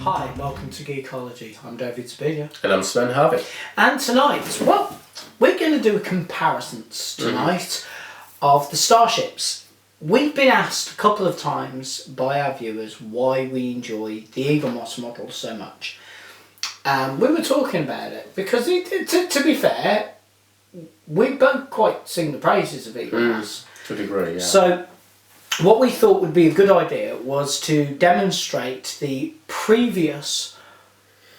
Hi, welcome to Geekology. I'm David Spedia. And I'm Sven Harvey. And tonight, well, we're going to do a comparisons tonight of the Starships. We've been asked a couple of times by our viewers why we enjoy the Eaglemoss model so much. We were talking about it because, to be fair, we both quite sing the praises of Eaglemoss. To a degree, yeah. So, what we thought would be a good idea was to demonstrate the previous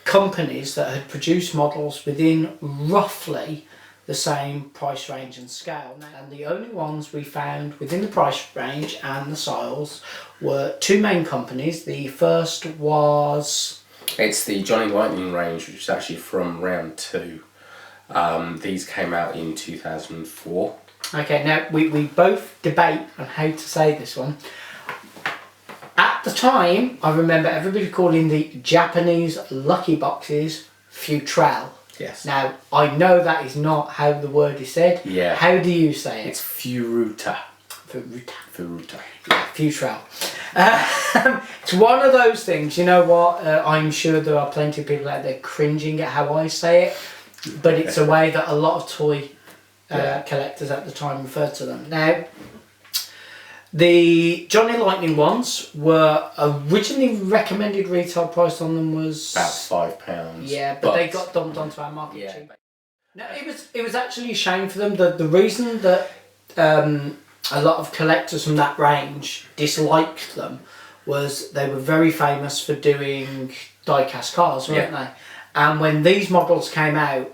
companies that had produced models within roughly the same price range and scale. And the only ones we found within the price range and the styles were two main companies. The first was... It's the Johnny Lightning range, which is actually from round 2. These came out in 2004. Okay, now we both debate on how to say this one. At the time, I remember everybody calling the Japanese lucky boxes Futrell. Yes. Now, I know that is not how the word is said. Yeah. How do you say it? It's Furuta. Furuta. Furuta. Yeah, Futrell. It's one of those things, you know what, I'm sure there are plenty of people out there cringing at how I say it, but it's a way that a lot of toy collectors at the time referred to them. Now, the Johnny Lightning ones were originally recommended retail price on them was about £5. Yeah, but they got dumped onto our market cheap. No, it was actually a shame for them. The reason that a lot of collectors from that range disliked them was they were very famous for doing die-cast cars, weren't they? And when these models came out,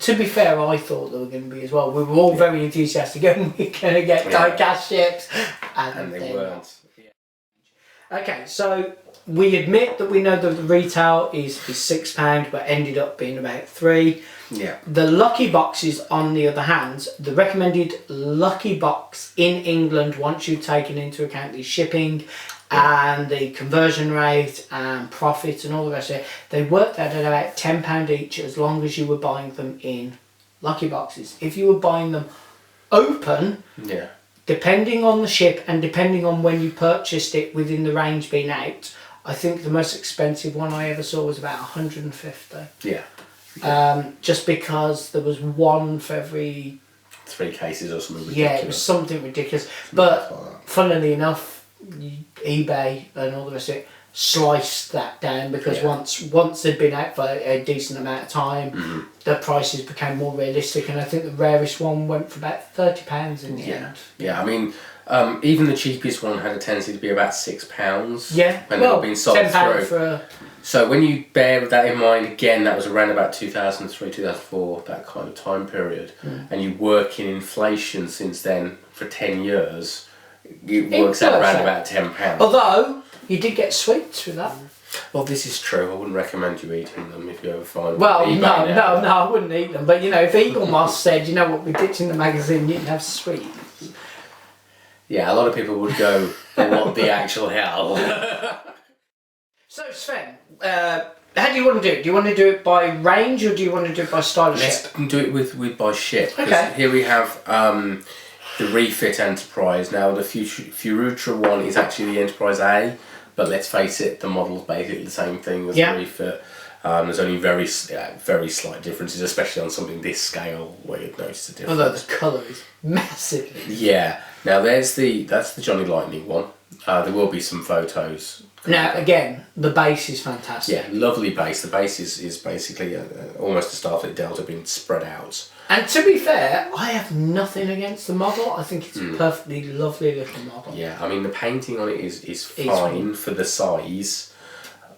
to be fair, I thought they were going to be as well. We were all very enthusiastic and we're going to get die-cast ships. And they weren't. Okay, so we admit that we know that the retail is £6, but ended up being about £3. Yeah. The lucky boxes, on the other hand, the recommended lucky box in England, once you've taken into account the shipping and the conversion rate and profit and all the rest of it, they worked out at about £10 each as long as you were buying them in lucky boxes. If you were buying them open, depending on the ship and depending on when you purchased it within the range being out, I think the most expensive one I ever saw was about 150. Yeah. Just because there was one for every 3 cases or something ridiculous. Yeah, it was something ridiculous. But funnily enough, eBay and all the rest of it sliced that down because once they'd been out for a decent amount of time, the prices became more realistic, and I think the rarest one went for about £30 in the end. Yeah, I mean, even the cheapest one had a tendency to be about £6. Yeah, when they were being sold £10 through. for a... So when you bear that in mind, again, that was around about 2003, 2004, that kind of time period, and you work in inflation since then for 10 years, it works out around about £10. Although, you did get sweets with that. Well, this is true. I wouldn't recommend you eating them if you ever find them. Well, no, I wouldn't eat them. But, you know, if Eaglemoss said, you know what, we're ditching the magazine, you can have sweets. Yeah, a lot of people would go, what the actual hell? So, Sven, how do you want to do it? Do you want to do it by range or do you want to do it by style of ship? Let's do it with by ship. Okay. Here we have the Refit Enterprise. Now, the Furuta one is actually the Enterprise A, but let's face it, the model's basically the same thing as the Refit. There's only very slight differences, especially on something this scale where you'd notice a difference. Although the colour is massively. Yeah. Now, that's the Johnny Lightning one. There will be some photos. Now, again, the base is fantastic. Yeah, lovely base. The base is basically almost a Starfleet Delta being spread out. And to be fair, I have nothing against the model. I think it's a perfectly lovely little model. Yeah, I mean, the painting on it is fine for the size.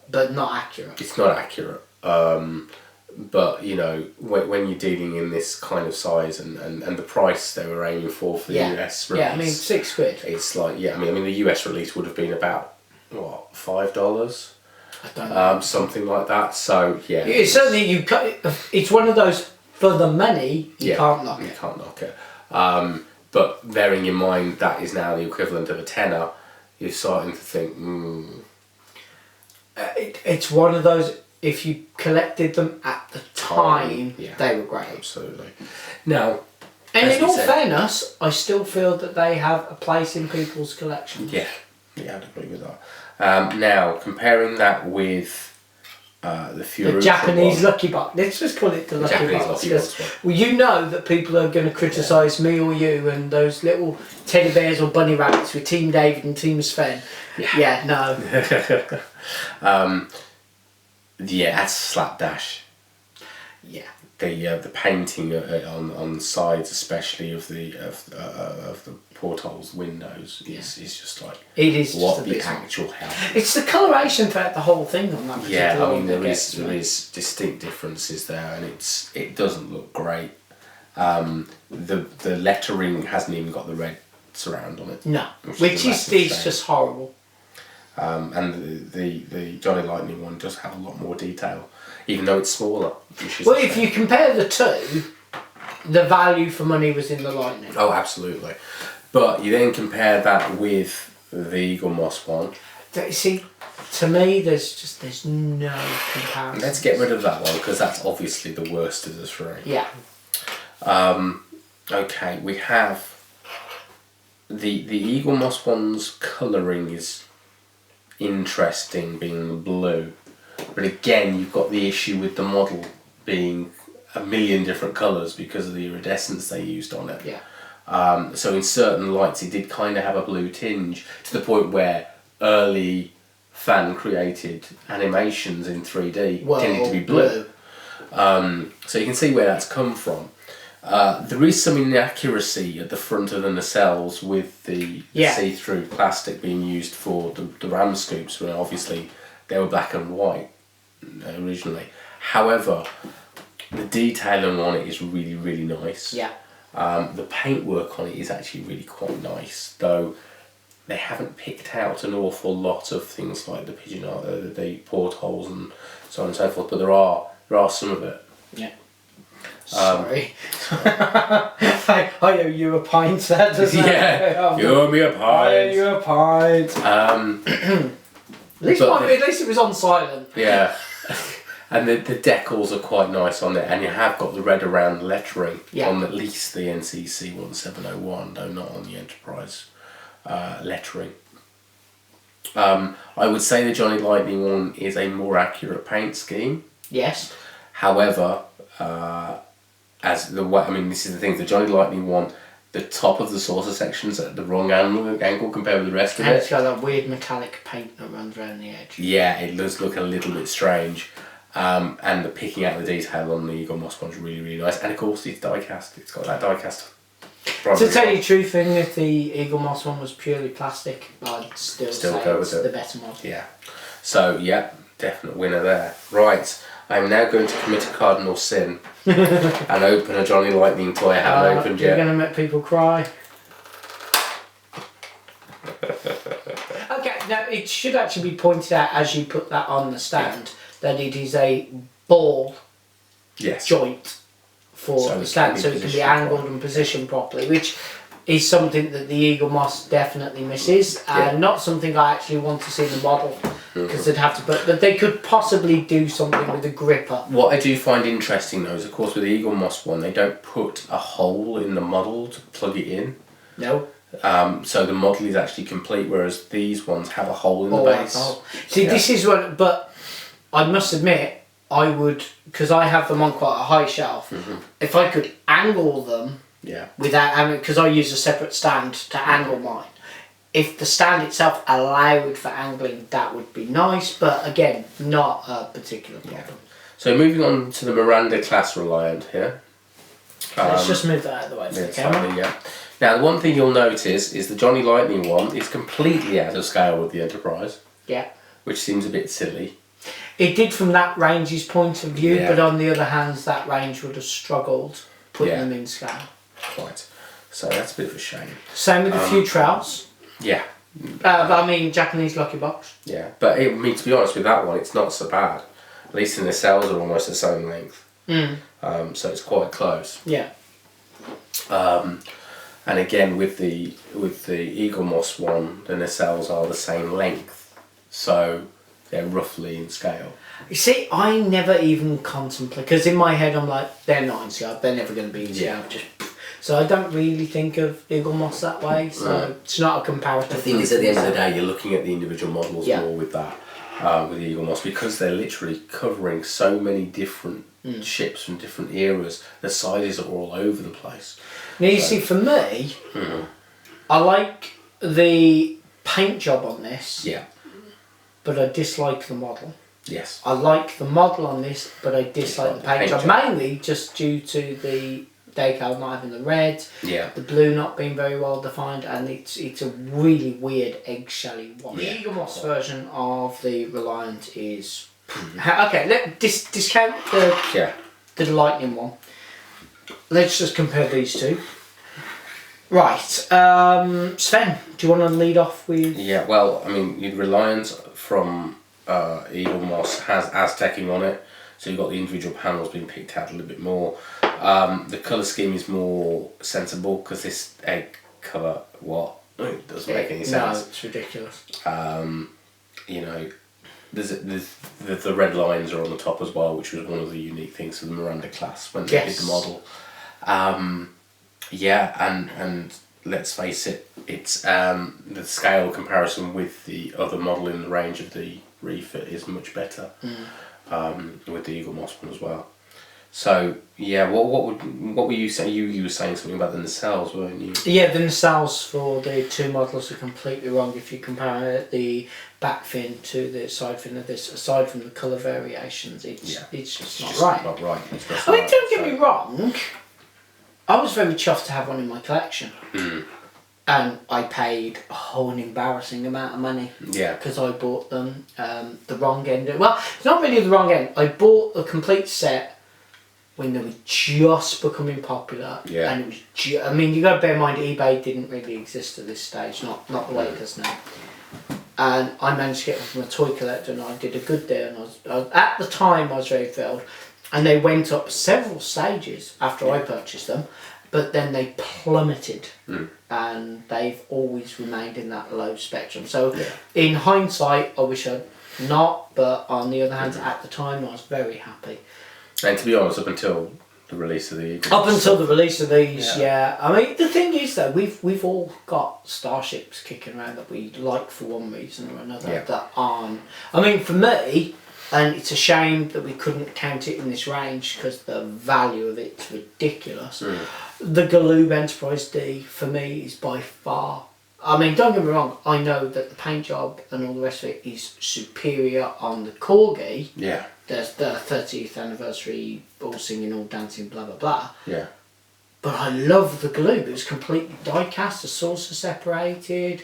But not accurate. It's not accurate. But, you know, when you're dealing in this kind of size and the price they were aiming for the US release. Yeah, I mean, £6. It's like, I mean, the US release would have been about, what, $5? I don't know. Something like that. So, yeah. It's certainly, it's one of those, for the money, you can't knock it. You can't knock it. But bearing in mind that is now the equivalent of a tenner, you're starting to think, It's one of those, if you collected them at the time, they were great. Absolutely. Now, and in all fairness, I still feel that they have a place in people's collections. Yeah, I'd agree with that. Now, comparing that with the Furuta The Japanese one. lucky box. Let's just call it the lucky Japanese box. lucky box one. Well, you know that people are going to criticise me or you and those little teddy bears or bunny rabbits with Team David and Team Sven. Yeah, no. Yeah, that's slapdash. Yeah. The painting on the sides, especially of the portholes, windows, is just like it is what just the bit actual hell. It's the coloration throughout the whole thing on that particular Yeah, I mean one there is distinct differences there, and it doesn't look great. The lettering hasn't even got the red surround on it. No, which is just horrible. And the Johnny Lightning one does have a lot more detail, even though it's smaller. Well, if you compare the two, the value for money was in the Lightning. Oh, absolutely. But you then compare that with the Eaglemoss one. See, to me, there's no comparison. Let's get rid of that one because that's obviously the worst of the three. Yeah. Okay, we have the Eaglemoss one's colouring is interesting, being blue, but again you've got the issue with the model being a million different colours because of the iridescence they used on it. Yeah. So in certain lights it did kind of have a blue tinge to the point where early fan created animations in 3D tended to be blue. So you can see where that's come from. There is some inaccuracy at the front of the nacelles with the see-through plastic being used for the ram scoops, where obviously they were black and white originally. However, the detailing on it is really, really nice. Yeah. The paintwork on it is actually really quite nice, though they haven't picked out an awful lot of things like the the portholes and so on and so forth, but there are some of it. Yeah. Sorry. I owe you a pint there, doesn't yeah, you owe me a pint. I owe you a pint. At least it was on silent. Yeah. And the decals are quite nice on it, and you have got the red around lettering on at least the NCC 1701, though not on the Enterprise lettering. I would say the Johnny Lightning one is a more accurate paint scheme. Yes. However, this is the thing, the Johnny Lightning one, the top of the saucer section's at the wrong angle compared with the rest of it. And it's got that weird metallic paint that runs around the edge. Yeah, it does look a little bit strange. And the picking out the detail on the Eaglemoss one's really, really nice. And of course it's die-cast. It's got that die-cast. To tell you the truth, even if the Eaglemoss one was purely plastic, I'd still say go it's with it. the better model. Yeah. So, yeah, definite winner there. Right, I'm now going to commit a cardinal sin and open a Johnny Lightning toy I haven't opened yet. You're going to make people cry. Okay, now it should actually be pointed out as you put that on the stand that it is a ball joint for the stand, so it can be angled and positioned properly, which is something that the Eaglemoss definitely misses, and not something I actually want to see in the model, because they'd have to put, but they could possibly do something with a gripper. What I do find interesting though is, of course, with the Eaglemoss one, they don't put a hole in the model to plug it in. No. So the model is actually complete, whereas these ones have a hole in the base. See, this is what, but I must admit, I would, because I have them on quite a high shelf, if I could angle them without having, because I use a separate stand to angle mine, if the stand itself allowed for angling, that would be nice, but again, not a particular problem. So moving on to the Miranda class Reliant here. Let's just move that out of the way for the camera. Now, the one thing you'll notice is the Johnny Lightning one is completely out of scale with the Enterprise. Yeah. Which seems a bit silly. It did from that range's point of view, but on the other hand, that range would have struggled putting them in scale. Quite. So that's a bit of a shame. Same with a few trouts. Yeah. I mean, Japanese lucky box. Yeah, but to be honest with that one, it's not so bad. At least in the cells are almost the same length. So it's quite close. Yeah. And again, with the Eaglemoss one, the nacelles are the same length, so they're roughly in scale. You see, I never even contemplate, because in my head I'm like, they're not in scale, they're never going to be in scale. So I don't really think of Eaglemoss that way, so it's not a comparative. The thing is, at the end of the day, you're looking at the individual models more with that. with the Eaglemoss, because they're literally covering so many different ships from different eras. The sizes are all over the place. Now you see, for me, I like the paint job on this. Yeah. But I dislike the model. Yes. I like the model on this, but I dislike the paint job. Mainly just due to the decal not having the red, the blue not being very well defined, and it's a really weird eggshelly one. The Eaglemoss version of the Reliant is okay. Let's discount the Lightning one. Let's just compare these two. Right, Sven, do you want to lead off with? Yeah, well, I mean, the Reliant from Eaglemoss has Aztecing on it, so you've got the individual panels being picked out a little bit more. The colour scheme is more sensible because this egg colour, it doesn't make any sense. No, it's ridiculous. You know, there's the red lines are on the top as well, which was one of the unique things for the Miranda class when they did the model. And let's face it, it's the scale comparison with the other model in the range of the Refit is much better with the Eaglemoss one as well. So what were you saying? You were saying something about the nacelles, weren't you? Yeah, the nacelles for the two models are completely wrong if you compare the back fin to the side fin of this. Aside from the colour variations, it's just not right. Not right. I mean, don't get me wrong. I was very chuffed to have one in my collection. And I paid an embarrassing amount of money. Yeah. Because I bought them the wrong end. Well, it's not really the wrong end. I bought a complete set when they were just becoming popular. Yeah. And it was I mean, you got to bear in mind, eBay didn't really exist at this stage. Not the way it does now. And I managed to get them from a toy collector, and I did a good deal. And I was at the time, I was very thrilled. And they went up several stages after I purchased them, but then they plummeted, and they've always remained in that low spectrum. So in hindsight, I wish I'd not, but on the other hand, at the time, I was very happy. And to be honest, up until the release of the Eaglemoss. Up until the release of these, I mean, the thing is though, we've all got Starships kicking around that we like for one reason or another that aren't. I mean, for me, and it's a shame that we couldn't count it in this range because the value of it's ridiculous. The Galoob Enterprise D, for me, is by far... I mean, don't get me wrong, I know that the paint job and all the rest of it is superior on the Corgi. Yeah. There's the 30th anniversary, all singing, all dancing, blah, blah, blah. Yeah. But I love the Galoob. It was completely die-cast, the saucer separated.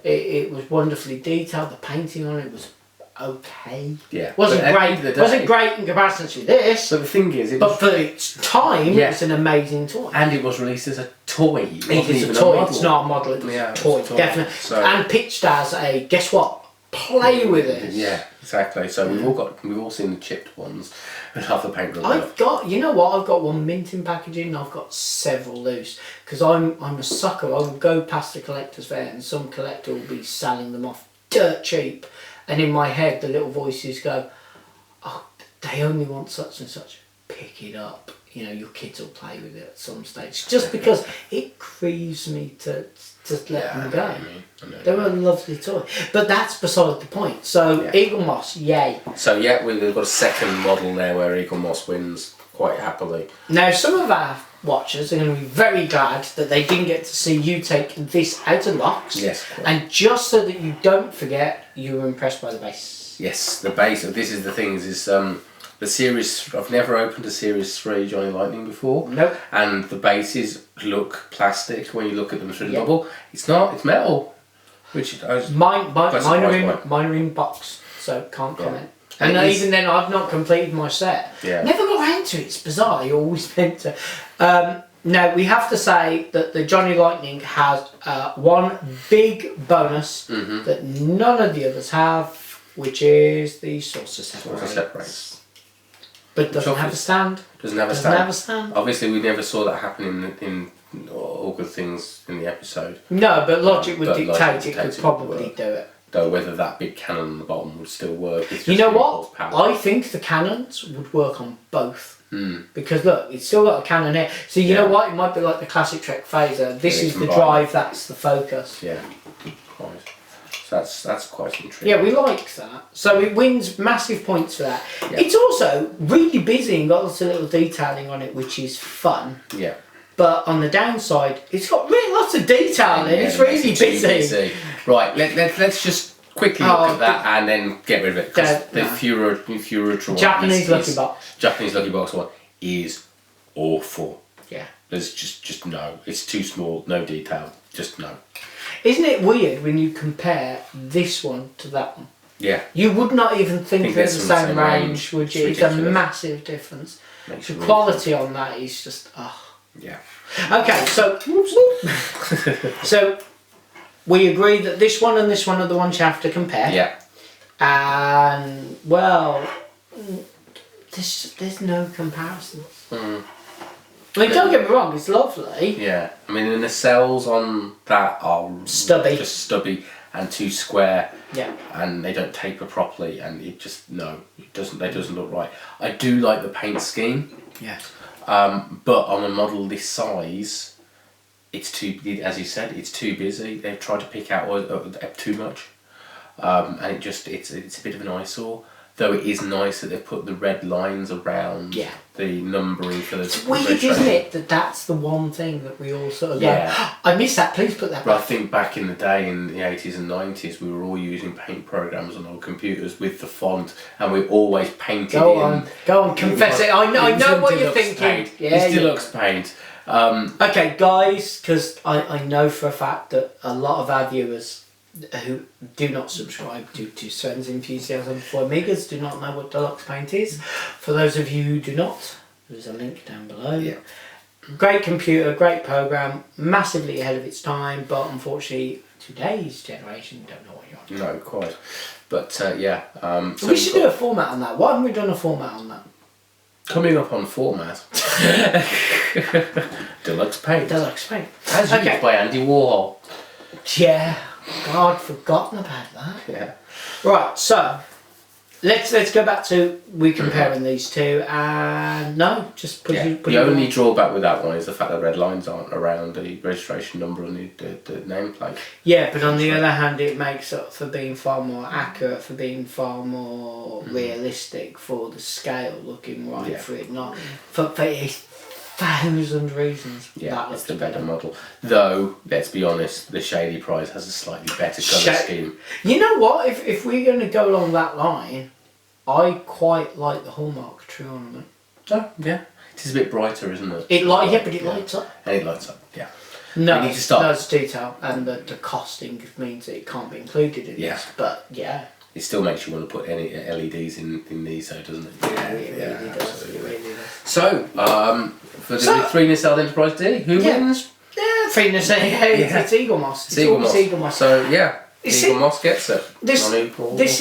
It was wonderfully detailed. The painting on it was okay. Yeah. Wasn't great in comparison to this. But the thing is, but for its time, it's an amazing toy. And it was released as a toy. It is a toy. It's not a model. It was a toy, definitely. So, and pitched as a guess what? Play with it. Yeah, exactly. So we've all seen the chipped ones and half the paint. I've got one mint in packaging, and I've got several loose because I'm a sucker. I will go past the collector's fair, and some collector will be selling them off dirt cheap. And in my head, the little voices go, "Oh, they only want such and such. Pick it up. You know, your kids will play with it at some stage." Just because it grieves me to let them go. They were a lovely toy, but that's beside the point. So Eaglemoss, yay. So we've got a second model there where Eaglemoss wins quite happily. Now, some of our watchers are going to be very glad that they didn't get to see you take this out of the box. Yes. And just so that you don't forget, you were impressed by the base. Yes, the base. This is the thing. Is the series. I've never opened a Series 3 Johnny Lightning before. Nope. And the bases look plastic when you look at them through the bubble. It's not. It's metal. Which mine are in box, so can't comment. And even then, I've not completed my set. Yeah. Never got around to it. It's bizarre. You always meant to. Now, we have to say that the Johnny Lightning has one big bonus that none of the others have, which is the saucer separates. But it doesn't have a stand. Doesn't have a stand. Obviously, we never saw that happen in All Good Things in the episode. No, but logic would dictate it could probably do it. Though whether that big cannon on the bottom would still work. You know what? I think the cannons would work on both. Because look, it's still got a cannon here. So you know what? It might be like the classic Trek phaser. This is the drive, that's the focus. Yeah. Right. So that's quite intriguing. Yeah, we like that. So it wins massive points for that. Yeah. It's also really busy and got lots of little detailing on it, which is fun. Yeah. But on the downside, it's got really lots of detailing. It's really busy. Right, let's just quickly look at that and then get rid of it. Because the Furuta one, Japanese Lucky Box. Japanese Lucky Box one is awful. Yeah. There's just no. It's too small, no detail, just no. Isn't it weird when you compare this one to that one? Yeah. You would not even think they're the same range, would you? It's a massive difference. The quality on that is just, Yeah. Okay, so so we agree that this one and this one are the ones you have to compare. Yeah. And well, there's no comparisons. I mean, don't get me wrong, it's lovely. Yeah. I mean, and the cells on that are Stubby. just stubby and too square. Yeah. And they don't taper properly, and it just it doesn't. They doesn't look right. I do like the paint scheme. Yes. But on a model this size, it's too. As you said, it's too busy. They've tried to pick out too much, and it's a bit of an eyesore. Though it is nice that they've put the red lines around the numbering for the. It's weird, isn't it? That's the one thing that we all sort of go, I miss that, please put that back. But I think back in the day, in the 80s and 90s, we were all using paint programs on our computers with the font, and we always painted Go on, confess it. I know what you're thinking. Paint. It's deluxe paint. Okay, guys, because I know for a fact that a lot of our viewers who do not subscribe to Sven's enthusiasm for Amigas do not know what deluxe paint is. For those of you who do not, there's a link down below. Yeah. Great computer, great program, massively ahead of its time, but unfortunately today's generation don't know what you're on. No, quite. But so we should do a format on that. Why haven't we done a format on that? Coming up on format. Deluxe paint. Deluxe paint. As used by Andy Warhol. Yeah. God, forgotten about that. Yeah. Right, so let's go back to comparing these two, and just put the only drawback with that one is the fact that red lines aren't around the registration number and the nameplate. Yeah, but on the other hand, it makes up for being far more accurate, for being far more realistic, for the scale looking right, for it not for a thousand reasons. Yeah, that's the better model. Though, let's be honest, the Shady Prize has a slightly better colour scheme. You know what? If we're going to go along that line, I quite like the Hallmark tree ornament. Oh, yeah. It is a bit brighter, isn't it? It lights up. And it lights up, yeah. No, it's detail, and the costing means that it can't be included in this. But yeah. It still makes you want to put any LEDs in these, though, doesn't it? Yeah, it really does. It really does. So, for the 3 Nacelle Enterprise D, who wins? Yeah, 3 Nacelle. It's Eaglemoss. It's Eaglemoss. So, Eaglemoss gets it. This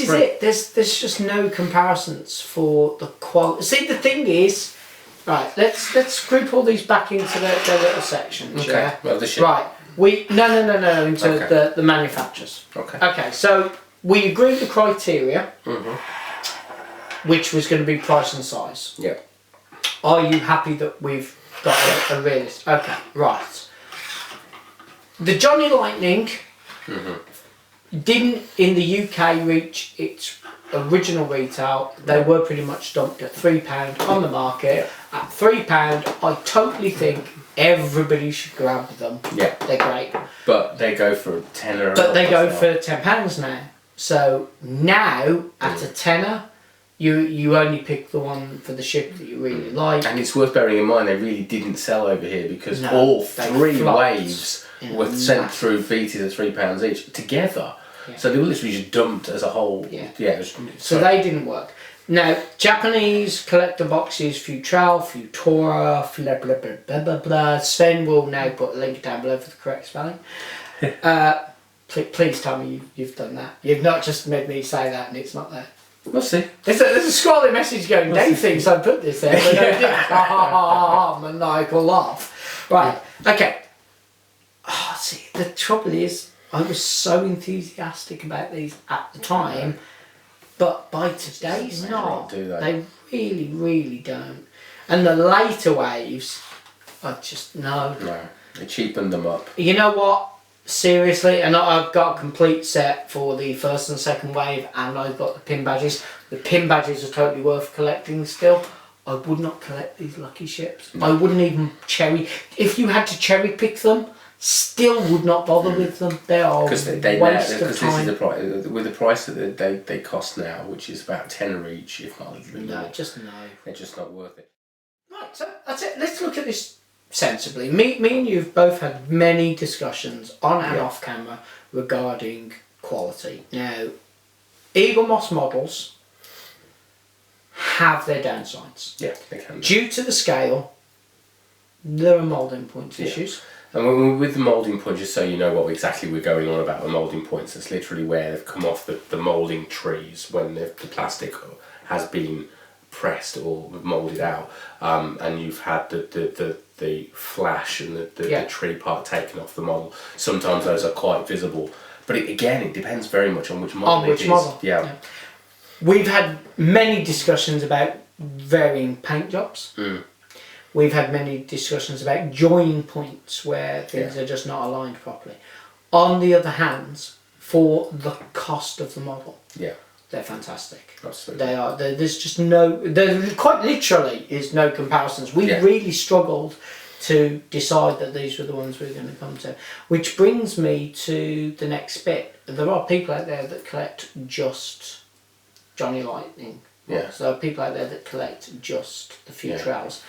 is it. There's just no comparisons for the quality. See, the thing is, right, let's group all these back into their little sections. Okay. Yeah? Well, the ship. Right. No, into the manufacturers. Okay. Okay, so we agreed the criteria, which was going to be price and size. Yeah. Are you happy that we've got a realist? Okay, right. The Johnny Lightning didn't in the UK reach its original retail. They were pretty much dumped at £3 on the market. At £3, I totally think everybody should grab them. Yeah. They're great. But they go for £10. But they go for £10 now. So now at a tenner, you only pick the one for the ship that you really like. And it's worth bearing in mind they really didn't sell over here because all 3 waves were sent through betas at £3 each together. Yeah. So they were literally just dumped as a whole. Yeah. So they didn't work. Now, Japanese collector boxes, Futura, blah, blah, blah, blah, blah, blah. Sven will now put a link down below for the correct spelling. Please tell me you've done that. You've not just made me say that and it's not there. We'll see. There's a scrolling message going, Dave thinks I put this there, but I didn't. Maniacal laugh. Right, okay. Oh, see, the trouble is, I was so enthusiastic about these at the time, but by today's not. They really, really don't. And the later waves, I just, no. They cheapened them up. You know what? seriously, and I've got a complete set for the first and second wave, and I've got the pin badges. The pin badges are totally worth collecting still. I would not collect these lucky ships. No. I wouldn't even if you had to cherry pick them, still would not bother with them. They are waste of time. Because this is the price, with the price that they cost now, which is about 10 each, if not a little bit more. They're just not worth it. Right, so that's it. Let's look at this sensibly. Me and you've both had many discussions on and off camera regarding quality. Now, Eaglemoss models have their downsides. Yeah, they can. Due to the scale, there are moulding points issues. And with the moulding points, just so you know what exactly we're going on about the moulding points, it's literally where they've come off the moulding trees when the plastic has been pressed or moulded out, and you've had the flash and the tree part taken off the model. Sometimes those are quite visible, but it depends very much on which model it is. Yeah. We've had many discussions about varying paint jobs. We've had many discussions about join points where things are just not aligned properly. On the other hand, for the cost of the model, they're fantastic. Absolutely. They are. There's just there quite literally is no comparisons. We really struggled to decide that these were the ones we were going to come to. Which brings me to the next bit. There are people out there that collect just Johnny Lightning. Yeah. So there are people out there that collect just the Futurals.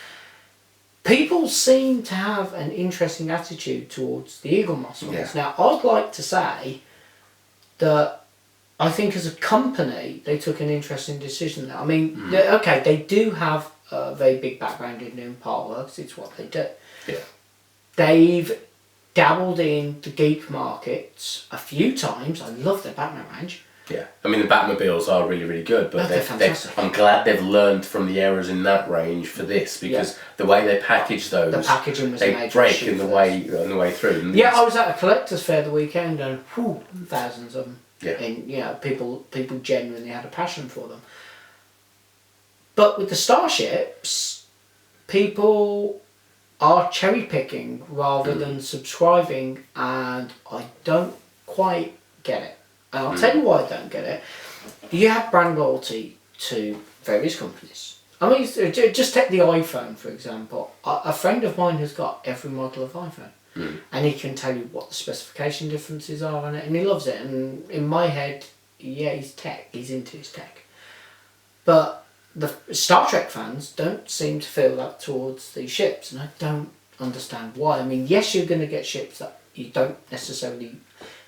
People seem to have an interesting attitude towards the Eaglemoss ones. Now, I'd like to say that I think as a company, they took an interesting decision there. I mean, they do have a very big background in part works. It's what they do. Yeah. They've dabbled in the geek markets a few times. I love their Batman range. Yeah, I mean the Batmobiles are really, really good, but they're fantastic. I'm glad they've learned from the errors in that range for this, because the way they package those, the packaging was they break in the way through. Yeah, I was at a collector's fair the weekend, and thousands of them. Yeah. And people genuinely had a passion for them. But with the Starships, people are cherry picking rather than subscribing, and I don't quite get it. And I'll tell you why I don't get it. You have brand loyalty to various companies. I mean, just take the iPhone, for example. A friend of mine has got every model of iPhone. And he can tell you what the specification differences are on it, and he loves it. And in my head, he's tech. He's into his tech. But the Star Trek fans don't seem to feel that towards these ships, and I don't understand why. I mean, yes, you're going to get ships that you don't necessarily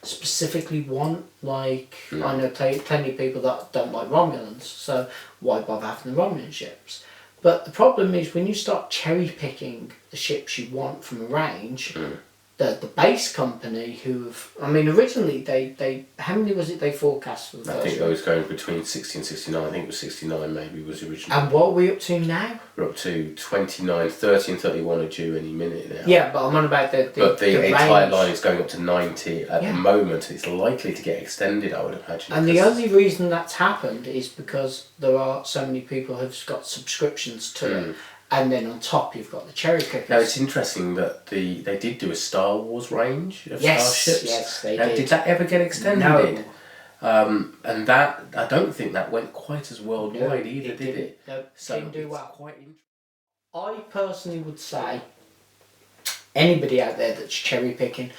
specifically want, like I know plenty of people that don't like Romulans, so why bother having the Romulan ships? But the problem is when you start cherry picking the ships you want from a range, the base company originally they how many was it they forecast for the first? I think they was going between 60 and 69. I think it was 69 maybe was originally. And what are we up to now? We're up to 29, 30 and 31 are due any minute now. Yeah, but I'm on about the entire line is going up to 90 at the moment. It's likely to get extended, I would imagine. And the only reason that's happened is because there are so many people who've got subscriptions to it. And then on top you've got the cherry pickers. Now it's interesting that they did do a Star Wars range of Starships. Yes, they did. Did that ever get extended? No. And that, I don't think that went quite as worldwide either, did it? No, so didn't do well. I personally would say, anybody out there that's cherry picking,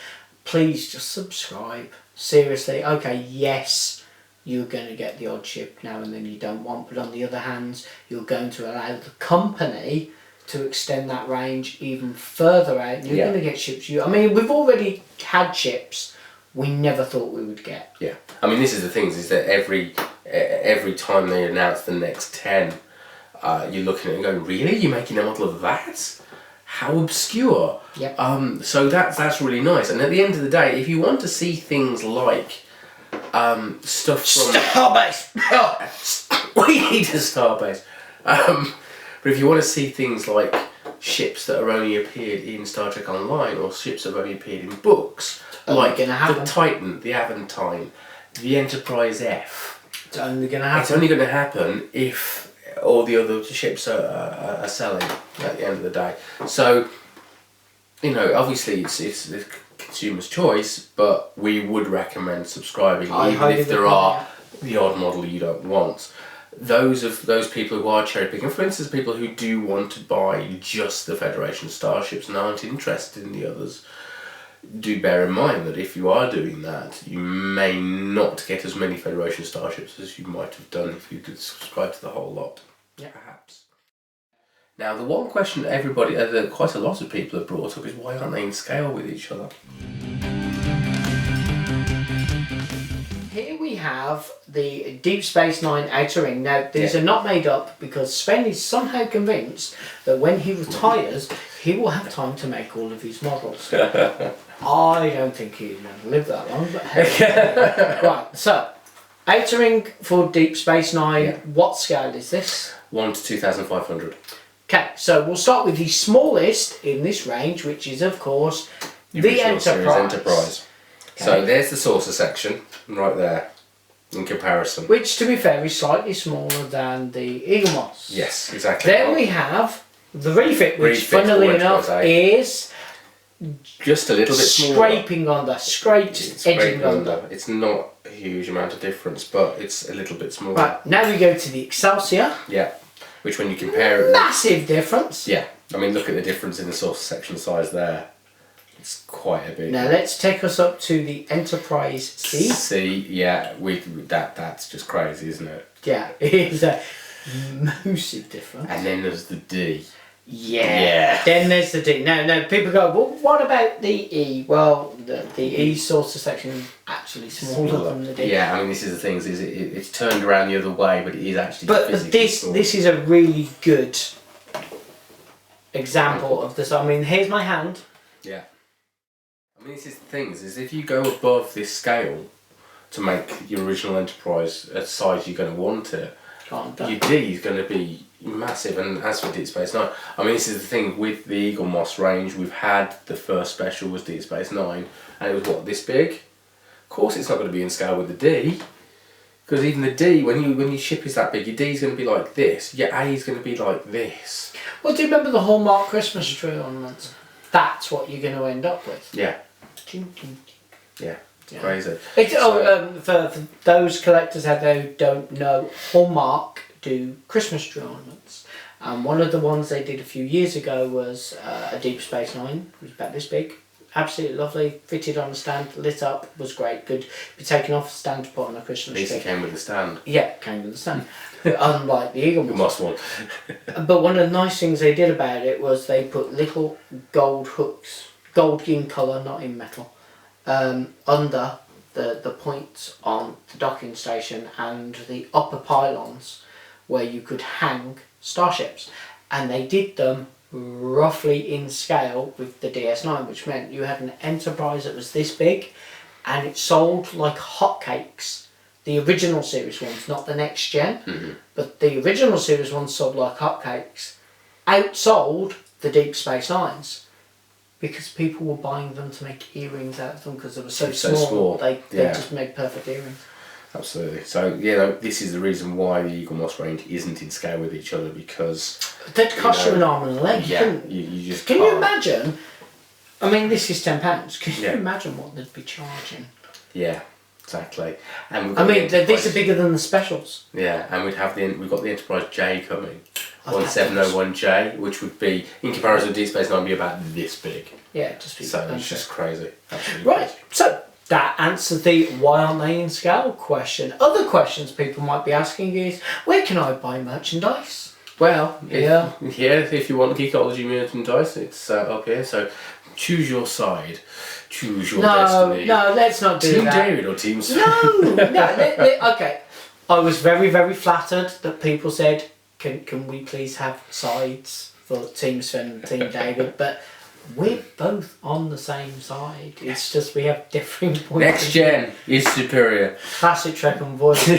please just subscribe. Seriously, okay, yes, you're going to get the odd ship now and then you don't want, but on the other hand, you're going to allow the company to extend that range even further out. And you're going to get ships. We've already had ships we never thought we would get. Yeah, I mean, this is the thing, is that every time they announce the next 10, you're looking at it and going, really? You're making a model of that? How obscure. Yep. So that's really nice. And at the end of the day, if you want to see things like stuff from Starbase. We need a starbase. But if you want to see things like ships that have only appeared in Star Trek Online, or ships that have only appeared in books, like the Titan, the Aventine, the Enterprise F, it's only going to happen. It's only going to happen if all the other ships are selling at the end of the day. So, obviously it's consumer's choice, but we would recommend subscribing even if there recommend are the odd model you don't want. Those people who are cherry picking, for instance, people who do want to buy just the Federation Starships and aren't interested in the others, do bear in mind that if you are doing that, you may not get as many Federation Starships as you might have done if you did subscribe to the whole lot. Yeah. Perhaps. Now, the one question everybody, quite a lot of people have brought up is why aren't they in scale with each other? Here we have the Deep Space Nine Outer Ring. Now, these are not made up because Sven is somehow convinced that when he retires, he will have time to make all of his models. I don't think he's going to live that long, but hey. Right, so, Outer Ring for Deep Space Nine, what scale is this? 1 to 2,500. Okay, so we'll start with the smallest in this range, which is, of course, the Enterprise. Okay. So there's the saucer section, right there, in comparison. Which, to be fair, is slightly smaller than the Eaglemoss. Yes, exactly. Then we have the Refit, which, funnily enough, is just a little bit scraping under, edging under. It's not a huge amount of difference, but it's a little bit smaller. Right, now we go to the Excelsior. Yeah, which when you compare it... Massive difference. Yeah, I mean, look at the difference in the saucer section size there. It's quite a big. Now let's take us up to the Enterprise C. C, yeah, that's just crazy, isn't it? Yeah, it is a massive difference. And then there's the D. Yeah. Then there's the D. No, people go, well, what about the E? Well, the E saucer section is actually smaller than the D. Yeah, I mean, this is the thing, is it's turned around the other way, but it is actually this is a really good example of this. I mean, here's my hand. Yeah. I mean, this is the thing, is if you go above this scale to make your original Enterprise a size you're going to want it, your D is going to be massive. And as for Deep Space Nine, I mean, this is the thing with the Eaglemoss range. We've had the first special was Deep Space Nine, and it was what, this big? Of course, it's not going to be in scale with the D, because even the D, when your ship is that big, your D is going to be like this. Your A is going to be like this. Well, do you remember the Hallmark Christmas tree ornaments? That's what you're going to end up with. Yeah. Yeah. Crazy. For those collectors out there who don't know, Hallmark do Christmas tree ornaments. One of the ones they did a few years ago was a Deep Space Nine. It was about this big. Absolutely lovely. Fitted on a stand, lit up, was great. Could be taken off the stand to put on a Christmas tree. At least it came with the stand. Yeah, it came with the stand. Unlike the Eaglemoss one. But one of the nice things they did about it was they put little gold hooks, gold in colour, not in metal, under the points on the docking station and the upper pylons where you could hang starships. And they did them roughly in scale with the DS9, which meant you had an Enterprise that was this big and it sold like hotcakes. The original series ones, not the next gen, but the original series ones sold like hotcakes, outsold the Deep Space Nines because people were buying them to make earrings out of them because they were so small. They just made perfect earrings. Absolutely. So, this is the reason why the Eaglemoss range isn't in scale with each other, because... They'd cost you an arm and a leg. Yeah, you just Can you imagine? I mean, this is £10. Can you imagine what they'd be charging? Yeah. Exactly, and I mean, these are bigger than the specials. Yeah, and we've got the Enterprise J coming, 1701J, which would be in comparison to Deep Space Nine, be about this big. Yeah, just be so it's just crazy. Right, crazy. So that answers the why aren't they in scale question. Other questions people might be asking is, where can I buy merchandise? Well, if you want Geekology merchandise, it's up here. So choose your side. Choose your destiny. No, let's not do Team that. Team David or Team Sven? No. Okay. I was very, very flattered that people said, can we please have sides for Team Sven and Team David? But we're both on the same side. It's just we have differing points. Next gen is superior. Classic Trek and Voyager.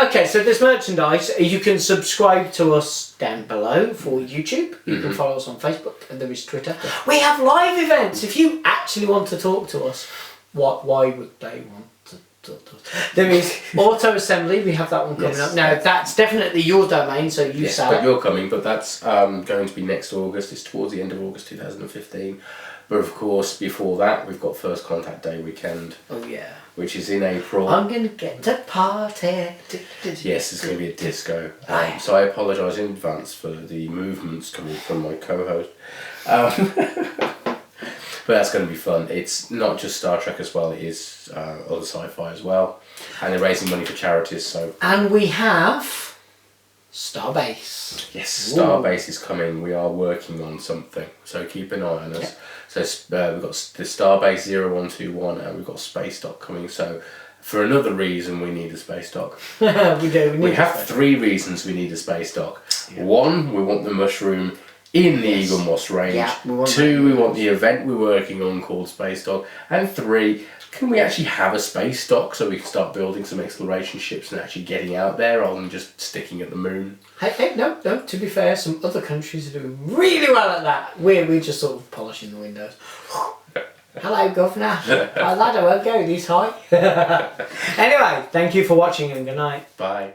Okay, so there's merchandise. You can subscribe to us down below for YouTube. You can follow us on Facebook, and there is Twitter. We have live events. If you actually want to talk to us, why would they want to talk to us? There is Auto Assembly. We have that one coming up. Now, that's definitely your domain, so sell it. But you're coming, but that's going to be next August. It's towards the end of August 2015. But of course, before that, we've got First Contact Day weekend. Oh yeah. Which is in April. I'm gonna get to party. Yes, it's going to be a disco. So I apologise in advance for the movements coming from my co-host. But that's going to be fun. It's not just Star Trek as well, it is other sci-fi as well. And they're raising money for charities, so... And we have Starbase. Yes, Starbase is coming. We are working on something, so keep an eye on us. Yep. So we've got the Starbase 0121 and we've got Space Dock coming, so for another reason we need a space dock. We do. We have 3 reasons we need a space dock. Yeah. 1, we want the mushroom in the Eaglemoss range. Yeah, 2, we want the event we're working on called Space Dock. And 3, can we actually have a space dock so we can start building some exploration ships and actually getting out there rather than just sticking at the moon? Hey, no, to be fair, some other countries are doing really well at that. We're just sort of polishing the windows. Hello, Governor. My ladder won't go this high. Anyway, thank you for watching and good night. Bye.